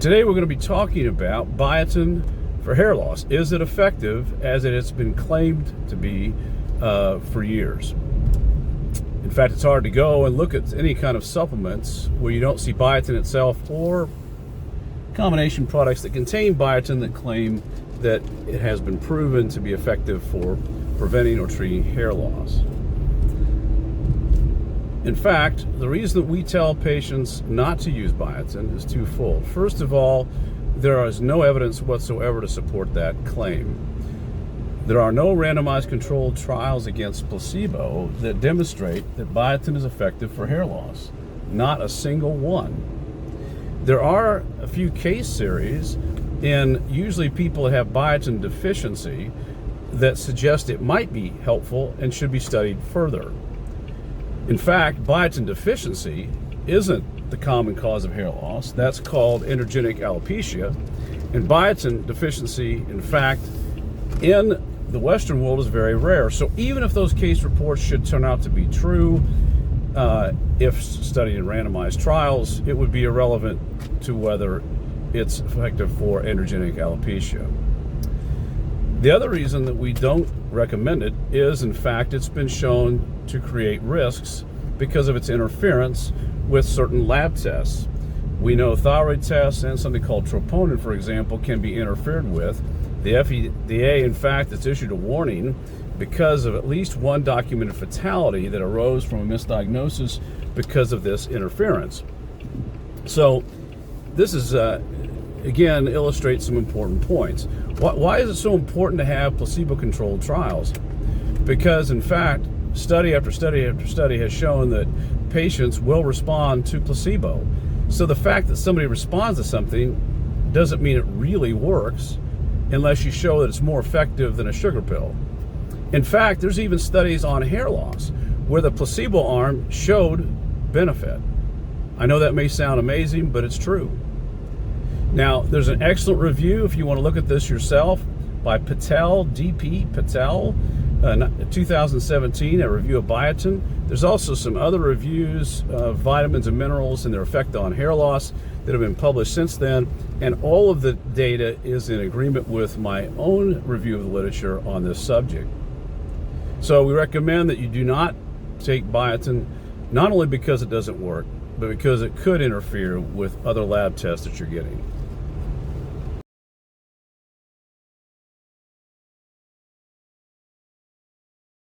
Today we're going to be talking about biotin for hair loss. Is it effective as it has been claimed to be for years? In fact, it's hard to go and look at any kind of supplements where you don't see biotin itself or combination products that contain biotin that claim that it has been proven to be effective for preventing or treating hair loss. In fact, the reason that we tell patients not to use biotin is twofold. First of all, there is no evidence whatsoever to support that claim. There are no randomized controlled trials against placebo that demonstrate that biotin is effective for hair loss. Not a single one. There are a few case series in usually people that have biotin deficiency that suggest it might be helpful and should be studied further. In fact, biotin deficiency isn't the common cause of hair loss. That's called androgenic alopecia. And biotin deficiency, in fact, in the Western world is very rare. So even if those case reports should turn out to be true, if studied in randomized trials, it would be irrelevant to whether it's effective for androgenic alopecia. The other reason that we don't recommend it is, in fact, it's been shown to create risks because of its interference with certain lab tests. We know thyroid tests and something called troponin, for example, can be interfered with. The FDA, in fact, has issued a warning because of at least one documented fatality that arose from a misdiagnosis because of this interference. So this is, again, illustrates some important points. Why is it so important to have placebo-controlled trials? Because, in fact, study after study after study has shown that patients will respond to placebo. So the fact that somebody responds to something doesn't mean it really works unless you show that it's more effective than a sugar pill. In fact, there's even studies on hair loss where the placebo arm showed benefit. I know that may sound amazing, but it's true. Now, there's an excellent review, if you want to look at this yourself, by Patel, DP Patel, 2017, a review of biotin. There's also some other reviews of vitamins and minerals and their effect on hair loss that have been published since then, and all of the data is in agreement with my own review of the literature on this subject. So we recommend that you do not take biotin, not only because it doesn't work, but because it could interfere with other lab tests that you're getting.